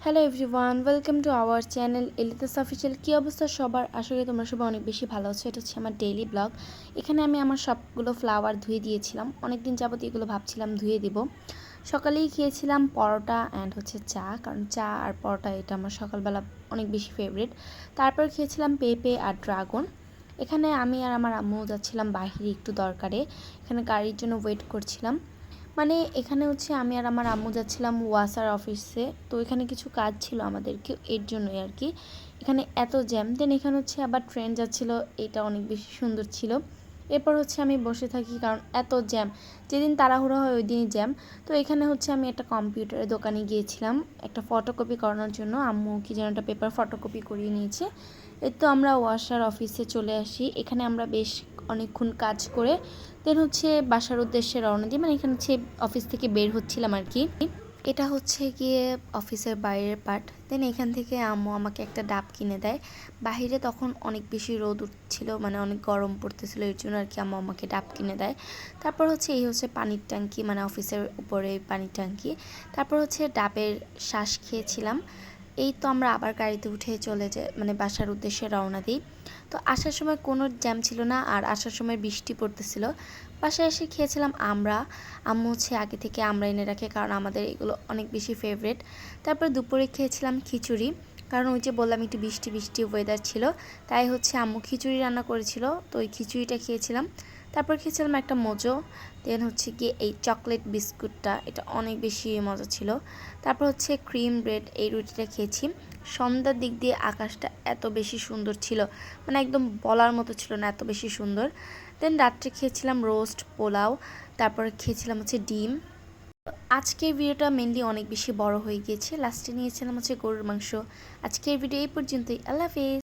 Hello everyone, welcome to our channel Elitas official. কী অবস্থা সবার? আশা করি তোমরা সবাই অনেক বেশি ভালো আছো। এটা হচ্ছে আমার ডেইলি ব্লগ। এখানে আমি আমার সবগুলো ফ্লাওয়ার ধুয়ে দিয়েছিলাম। অনেক দিন যাবত এগুলো ভাবছিলাম ধুয়ে দিব। সকালেই খেয়েছিলাম পরোটা অ্যান্ড হচ্ছে চা, কারণ চা আর পরোটা এটা আমার সকালবেলা অনেক বেশি ফেভারিট। তারপর খেয়েছিলাম পেঁপে আর ড্রাগন। এখানে আমি আর আমার আম্মু যাচ্ছিলাম বাইরে একটু দরকারে। এখানে গাড়ির জন্য ওয়েট করছিলাম। মানে এখানে হচ্ছে আমি আর আমার আম্মু যাচ্ছিলাম ওয়াসার অফিসে। তো এখানে কিছু কাজ ছিল আমাদেরকে, এর জন্যই আর কি। এখানে এত জ্যাম, দেন এখানে হচ্ছে আবার ট্রেন যাচ্ছিলো, এটা অনেক বেশি সুন্দর ছিল। এরপর হচ্ছে আমি বসে থাকি কারণ এত জ্যাম, যেদিন তাড়াহুড়ো হয় ওই দিনই জ্যাম। তো এখানে হচ্ছে আমি একটা কম্পিউটারের দোকানে গিয়েছিলাম একটা ফটোকপি করানোর জন্য। আম্মু কি যেন একটা পেপার ফটোকপি করিয়ে নিয়েছে। এই তো আমরা ওয়াসার অফিসে চলে আসি। এখানে আমরা বেশ অনেকক্ষণ কাজ করে দেন হচ্ছে বাসার উদ্দেশ্যে রওনা দিই। মানে এখানে হচ্ছে অফিস থেকে বের হচ্ছিলাম আর কি। এটা হচ্ছে গিয়ে অফিসের বাইরের পার্ট। দেন এখান থেকে আম্মু আমাকে একটা ডাব কিনে দেয়। বাহিরে তখন অনেক বেশি রোদ উঠছিল, মানে অনেক গরম পড়তেছিল, এর জন্য আর কি আম্মু আমাকে ডাব কিনে দেয়। তারপর হচ্ছে এই হচ্ছে পানির ট্যাঙ্কি, মানে অফিসের উপরে পানির ট্যাঙ্কি। তারপর হচ্ছে ডাবের শ্বাস খেয়েছিলাম। এই তো আমরা আবার গাড়িতে উঠে চলে যাই, মানে বাসার উদ্দেশ্যে রওনা দিই। তো আসার সময় কোনো জ্যাম ছিল না, আর আসার সময় বৃষ্টি পড়তেছিল। বাসায় এসে খেয়েছিলাম আমরা। আম্মু হচ্ছে আগে থেকে আমরা এনে রাখে, কারণ আমাদের এগুলো অনেক বেশি ফেভারিট। তারপর দুপুরে খেয়েছিলাম খিচুড়ি, কারণ ওই যে বললাম একটু বৃষ্টি বৃষ্টি ওয়েদার ছিল, তাই হচ্ছে আম্মু খিচুড়ি রান্না করেছিল, তো ওই খিচুড়িটা খেয়েছিলাম। তারপর খেয়েছিলাম একটা মোজো। দেন হচ্ছে গিয়ে এই চকলেট বিস্কুটটা, এটা অনেক বেশি মজা ছিল। তারপর হচ্ছে ক্রিম ব্রেড, এই রুটিটা খেয়েছি। সন্ধ্যার দিক দিয়ে আকাশটা এত বেশি সুন্দর ছিল, মানে একদম বলার মতো ছিল না, এত বেশি সুন্দর। দেন রাত্রে খেয়েছিলাম রোস্ট পোলাও, তারপরে খেয়েছিলাম হচ্ছে ডিম। আজকের ভিডিওটা মেনলি অনেক বেশি বড় হয়ে গিয়েছে, লাস্টে নিয়েছিলাম হচ্ছে গরুর মাংস। আজকের ভিডিও এই পর্যন্তই। আল্লাহ হাফেজ।